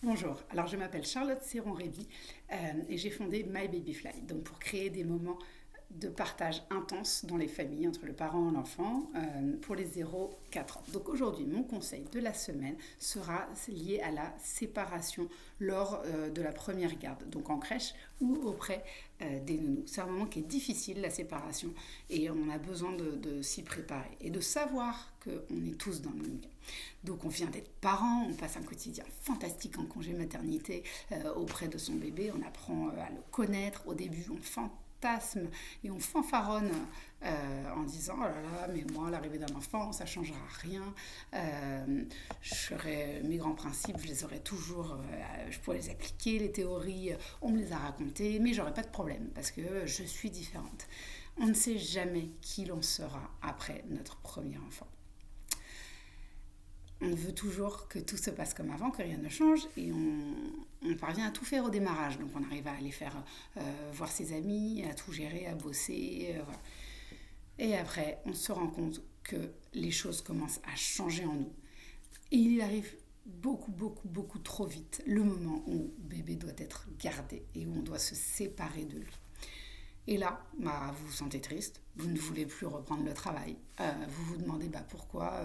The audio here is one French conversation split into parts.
Bonjour, alors je m'appelle Charlotte Serron-Réby et j'ai fondé My Baby Fly, donc pour créer des moments de partage intense dans les familles entre le parent et l'enfant pour les 0-4 ans. Donc aujourd'hui, mon conseil de la semaine sera lié à la séparation lors de la première garde, donc en crèche ou auprès des nounous. C'est un moment qui est difficile, la séparation, et on a besoin de s'y préparer et de savoir qu'on est tous dans le même cas. Donc on vient d'être parents, on passe un quotidien fantastique en congé maternité auprès de son bébé, on apprend à le connaître. Au début, on fantasme et on fanfaronne en disant oh là là, mais moi l'arrivée d'un enfant ça changera rien, mes grands principes je les aurais toujours, je pourrais les appliquer, les théories on me les a racontées mais j'aurais pas de problème parce que je suis différente. On ne sait jamais qui l'on sera après notre premier enfant. On veut toujours que tout se passe comme avant, que rien ne change, et on parvient à tout faire au démarrage. Donc on arrive à aller faire voir ses amis, à tout gérer, à bosser. Voilà. Et après, on se rend compte que les choses commencent à changer en nous. Et il arrive beaucoup trop vite le moment où bébé doit être gardé et où on doit se séparer de lui. Et là, vous vous sentez triste, vous ne voulez plus reprendre le travail, vous vous demandez pourquoi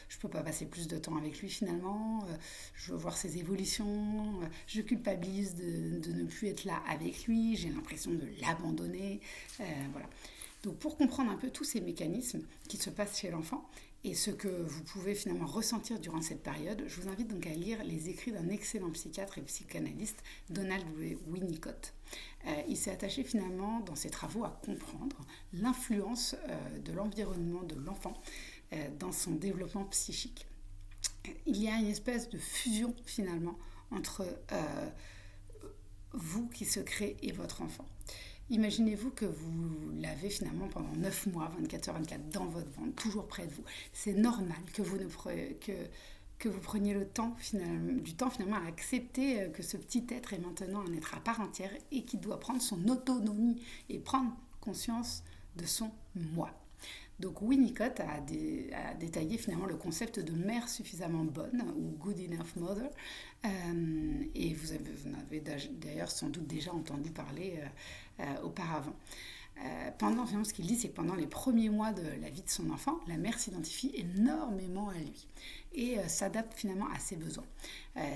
je ne peux pas passer plus de temps avec lui finalement, je veux voir ses évolutions, je culpabilise de ne plus être là avec lui, j'ai l'impression de l'abandonner. Voilà. Donc pour comprendre un peu tous ces mécanismes qui se passent chez l'enfant et ce que vous pouvez finalement ressentir durant cette période, je vous invite donc à lire les écrits d'un excellent psychiatre et psychanalyste, Donald Winnicott. Il s'est attaché finalement dans ses travaux à comprendre l'influence de l'environnement de l'enfant dans son développement psychique. Il y a une espèce de fusion finalement entre vous qui se crée et votre enfant. Imaginez-vous que vous l'avez finalement pendant 9 mois, 24h24, dans votre ventre, toujours près de vous. C'est normal que vous preniez du temps finalement à accepter que ce petit être est maintenant un être à part entière et qui doit prendre son autonomie et prendre conscience de son moi. Donc Winnicott a détaillé finalement le concept de mère suffisamment bonne ou good enough mother et vous en avez d'ailleurs sans doute déjà entendu parler auparavant. Finalement, ce qu'il dit, c'est que pendant les premiers mois de la vie de son enfant, la mère s'identifie énormément à lui et s'adapte finalement à ses besoins.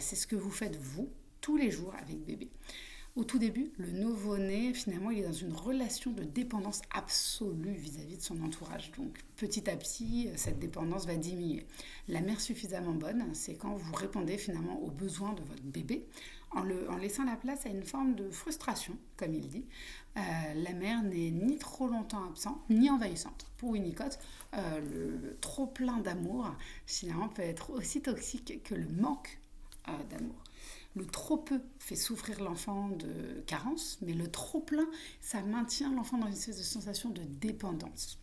C'est ce que vous faites vous tous les jours avec bébé. Au tout début, le nouveau-né, finalement, il est dans une relation de dépendance absolue vis-à-vis de son entourage. Donc, petit à petit, cette dépendance va diminuer. La mère suffisamment bonne, c'est quand vous répondez finalement aux besoins de votre bébé, en laissant la place à une forme de frustration, comme il dit. La mère n'est ni trop longtemps absente, ni envahissante. Pour Winnicott, le trop plein d'amour, finalement, peut être aussi toxique que le manque d'amour. Le trop peu fait souffrir l'enfant de carence, mais le trop plein, ça maintient l'enfant dans une sensation de dépendance.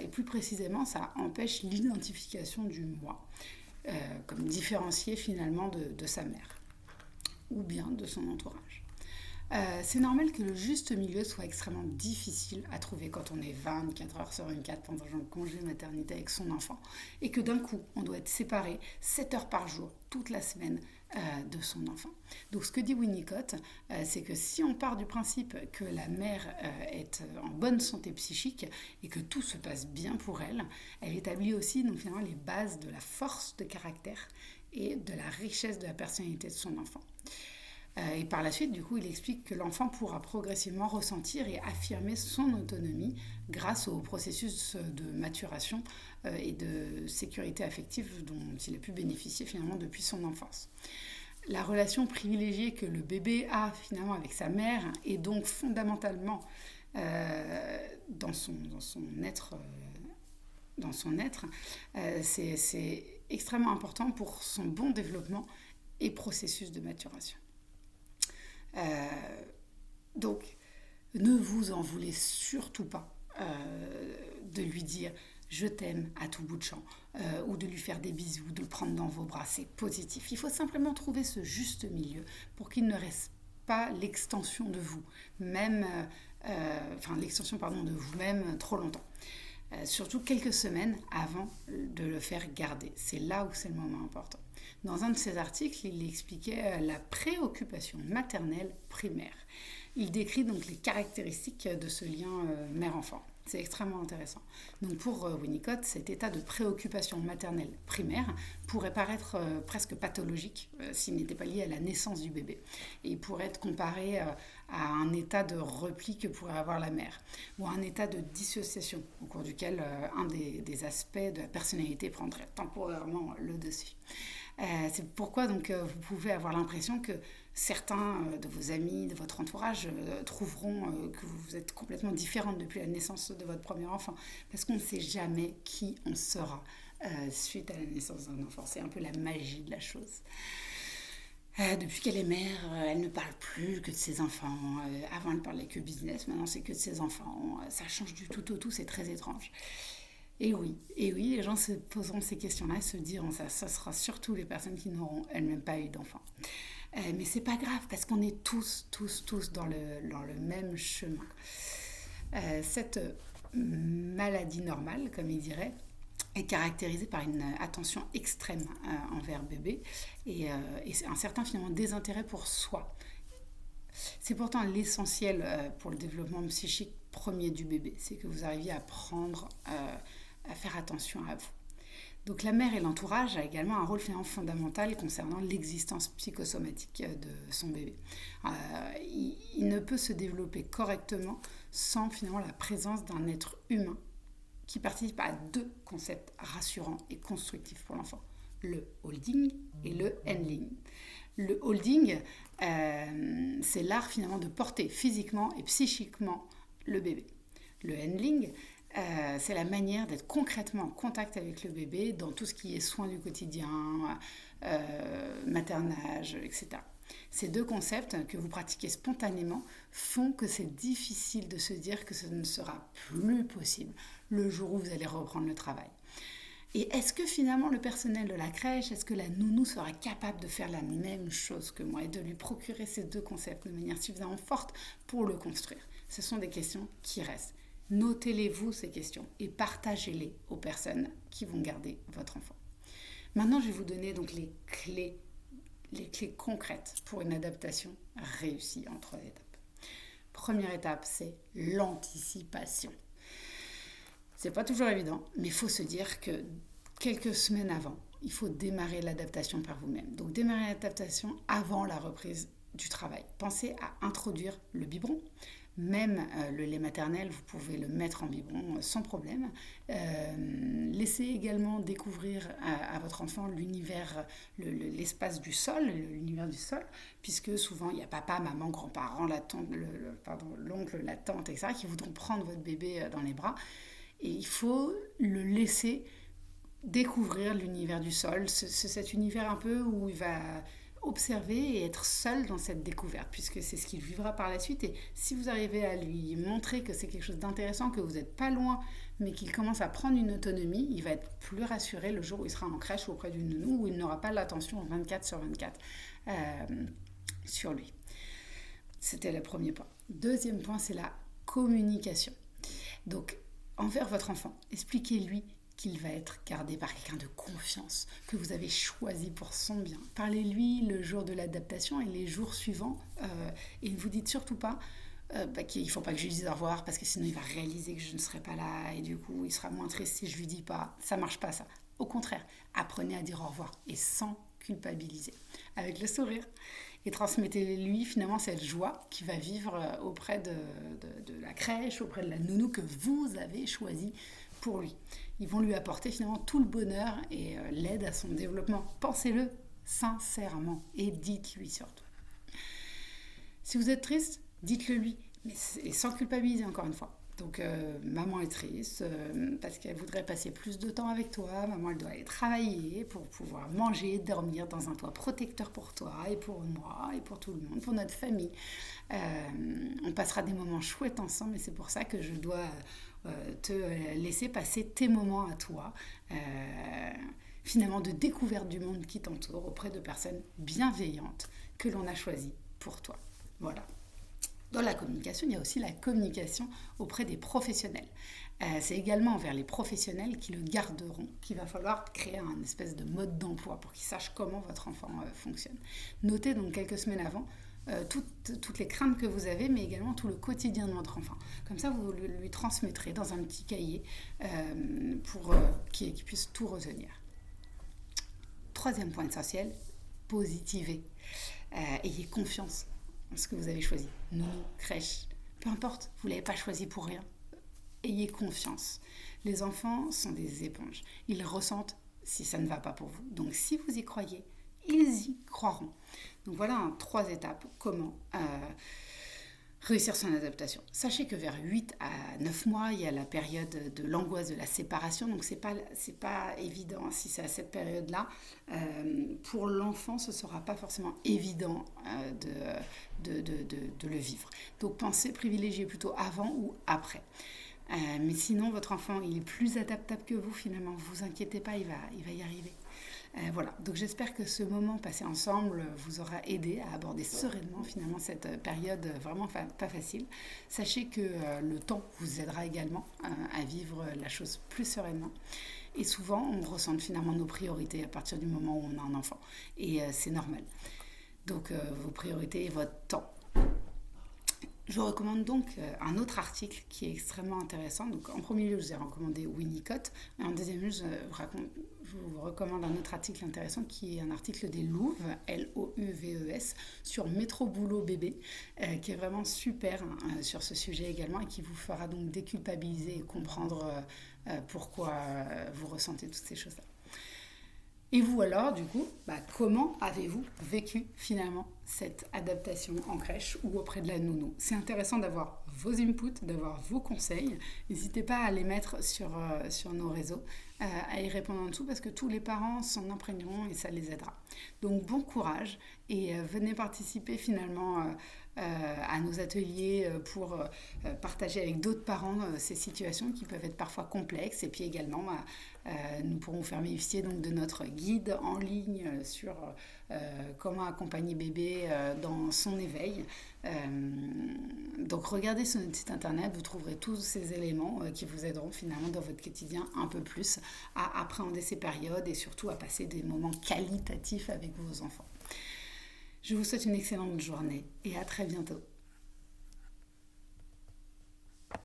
Et plus précisément, ça empêche l'identification du moi, comme différencié finalement de sa mère, ou bien de son entourage. C'est normal que le juste milieu soit extrêmement difficile à trouver quand on est 24h/24 pendant un congé maternité avec son enfant et que d'un coup, on doit être séparé 7 heures par jour, toute la semaine, de son enfant. Donc ce que dit Winnicott, c'est que si on part du principe que la mère est en bonne santé psychique et que tout se passe bien pour elle, elle établit aussi donc, finalement, les bases de la force de caractère et de la richesse de la personnalité de son enfant. Et par la suite, du coup, il explique que l'enfant pourra progressivement ressentir et affirmer son autonomie grâce au processus de maturation et de sécurité affective dont il a pu bénéficier finalement depuis son enfance. La relation privilégiée que le bébé a finalement avec sa mère est donc fondamentalement dans son être, c'est extrêmement important pour son bon développement et processus de maturation. Donc, ne vous en voulez surtout pas de lui dire je t'aime à tout bout de champ ou de lui faire des bisous, de le prendre dans vos bras, c'est positif. Il faut simplement trouver ce juste milieu pour qu'il ne reste pas l'extension de vous, l'extension de vous-même trop longtemps. surtout quelques semaines avant de le faire garder. C'est là où c'est le moment important. Dans un de ses articles, il expliquait la préoccupation maternelle primaire. Il décrit donc les caractéristiques de ce lien mère-enfant. C'est extrêmement intéressant. Donc pour Winnicott, cet état de préoccupation maternelle primaire pourrait paraître presque pathologique s'il n'était pas lié à la naissance du bébé. Et il pourrait être comparé à un état de repli que pourrait avoir la mère, ou à un état de dissociation, au cours duquel un des aspects de la personnalité prendrait temporairement le dessus. C'est pourquoi donc, vous pouvez avoir l'impression que certains de vos amis, de votre entourage, trouveront que vous êtes complètement différente depuis la naissance de votre premier enfant. Parce qu'on ne sait jamais qui on sera suite à la naissance d'un enfant. C'est un peu la magie de la chose. Depuis qu'elle est mère, elle ne parle plus que de ses enfants. Avant, elle parlait que business, maintenant c'est que de ses enfants. Ça change du tout au tout, c'est très étrange. Et oui, les gens se poseront ces questions-là et se diront ça. Ça sera surtout les personnes qui n'auront elles-mêmes pas eu d'enfants. Mais c'est pas grave parce qu'on est tous dans le même chemin. Cette maladie normale, comme il dirait, est caractérisée par une attention extrême envers bébé et un certain finalement désintérêt pour soi. C'est pourtant l'essentiel pour le développement psychique premier du bébé, c'est que vous arriviez à apprendre à faire attention à vous. Donc la mère et l'entourage a également un rôle finalement fondamental concernant l'existence psychosomatique de son bébé. Il ne peut se développer correctement sans finalement la présence d'un être humain qui participe à deux concepts rassurants et constructifs pour l'enfant, le holding et le handling. Le holding, c'est l'art finalement de porter physiquement et psychiquement le bébé. Le handling, c'est la manière d'être concrètement en contact avec le bébé dans tout ce qui est soins du quotidien, maternage, etc. Ces deux concepts que vous pratiquez spontanément font que c'est difficile de se dire que ce ne sera plus possible le jour où vous allez reprendre le travail. Et est-ce que finalement le personnel de la crèche, est-ce que la nounou sera capable de faire la même chose que moi et de lui procurer ces deux concepts de manière suffisamment forte pour le construire? Ce sont des questions qui restent. Notez-les-vous ces questions et partagez-les aux personnes qui vont garder votre enfant. Maintenant, je vais vous donner donc les clés concrètes pour une adaptation réussie en 3 étapes. Première étape, c'est l'anticipation. C'est pas toujours évident, mais il faut se dire que quelques semaines avant, il faut démarrer l'adaptation par vous-même. Donc démarrer l'adaptation avant la reprise du travail. Pensez à introduire le biberon. Même le lait maternel, vous pouvez le mettre en biberon sans problème. Laissez également découvrir à votre enfant l'univers, l'espace du sol, l'univers du sol, puisque souvent il y a papa, maman, grand-parent, l'oncle, la tante, etc., qui voudront prendre votre bébé dans les bras. Et il faut le laisser découvrir l'univers du sol, cet univers un peu où il va observer et être seul dans cette découverte, puisque c'est ce qu'il vivra par la suite. Et si vous arrivez à lui montrer que c'est quelque chose d'intéressant, que vous n'êtes pas loin, mais qu'il commence à prendre une autonomie, il va être plus rassuré le jour où il sera en crèche ou auprès d'une nounou, où il n'aura pas l'attention 24/24 sur lui. C'était le premier point. Deuxième point, c'est la communication. Donc, envers votre enfant, expliquez-lui qu'il va être gardé par quelqu'un de confiance, que vous avez choisi pour son bien. Parlez-lui le jour de l'adaptation et les jours suivants, et ne vous dites surtout pas qu'il ne faut pas que je lui dise au revoir, parce que sinon il va réaliser que je ne serai pas là, et du coup il sera moins triste si je ne lui dis pas. Ça ne marche pas ça. Au contraire, apprenez à dire au revoir, et sans culpabiliser, avec le sourire. Et transmettez-lui finalement cette joie qu'il va vivre auprès de la crèche, auprès de la nounou que vous avez choisie pour lui. Ils vont lui apporter finalement tout le bonheur et l'aide à son développement. Pensez-le sincèrement et dites-lui surtout. Si vous êtes triste, dites-le lui, mais sans culpabiliser encore une fois. Donc maman est triste parce qu'elle voudrait passer plus de temps avec toi. Maman, elle doit aller travailler pour pouvoir manger, dormir dans un toit protecteur pour toi et pour moi et pour tout le monde, pour notre famille. On passera des moments chouettes ensemble et c'est pour ça que je dois te laisser passer tes moments à toi, finalement de découverte du monde qui t'entoure auprès de personnes bienveillantes que l'on a choisies pour toi. Voilà. Dans la communication, il y a aussi la communication auprès des professionnels. C'est également envers les professionnels qui le garderont qu'il va falloir créer un espèce de mode d'emploi pour qu'ils sachent comment votre enfant fonctionne. Notez donc quelques semaines avant toutes les craintes que vous avez, mais également tout le quotidien de votre enfant. Comme ça, vous lui transmettrez dans un petit cahier pour qu'il puisse tout retenir. Troisième point essentiel, positivez. Ayez confiance en ce que vous avez choisi. Nounou, crèche, peu importe, vous ne l'avez pas choisi pour rien. Ayez confiance. Les enfants sont des éponges. Ils ressentent si ça ne va pas pour vous. Donc si vous y croyez, ils y croiront. Donc voilà 3 étapes. Comment réussir son adaptation. Sachez que vers 8 à 9 mois, il y a la période de l'angoisse de la séparation. Donc c'est pas évident si c'est à cette période-là. Pour l'enfant, ce ne sera pas forcément évident de le vivre. Donc pensez privilégier plutôt avant ou après. Mais sinon, votre enfant, il est plus adaptable que vous finalement. Ne vous inquiétez pas, il va y arriver. Voilà, donc j'espère que ce moment passé ensemble vous aura aidé à aborder sereinement finalement cette période vraiment pas facile. Sachez que le temps vous aidera également à vivre la chose plus sereinement. Et souvent, on ressent finalement nos priorités à partir du moment où on a un enfant. Et c'est normal. Donc vos priorités et votre temps. Je vous recommande donc un autre article qui est extrêmement intéressant. Donc, en premier lieu, je vous ai recommandé Winnicott. Et en deuxième lieu, je vous recommande un autre article intéressant qui est un article des Louves, L-O-U-V-E-S, sur Métro Boulot Bébé, qui est vraiment super sur ce sujet également et qui vous fera donc déculpabiliser et comprendre pourquoi vous ressentez toutes ces choses-là. Et vous alors, du coup, comment avez-vous vécu finalement cette adaptation en crèche ou auprès de la nounou ? C'est intéressant d'avoir vos inputs, d'avoir vos conseils. N'hésitez pas à les mettre sur nos réseaux, à y répondre en dessous parce que tous les parents s'en imprégneront et ça les aidera. Donc bon courage et venez participer finalement à nos ateliers pour partager avec d'autres parents ces situations qui peuvent être parfois complexes. Et puis également, nous pourrons faire bénéficier donc de notre guide en ligne sur comment accompagner bébé dans son éveil. Donc regardez sur notre site internet, vous trouverez tous ces éléments qui vous aideront finalement dans votre quotidien un peu plus à appréhender ces périodes et surtout à passer des moments qualitatifs avec vos enfants. Je vous souhaite une excellente journée et à très bientôt.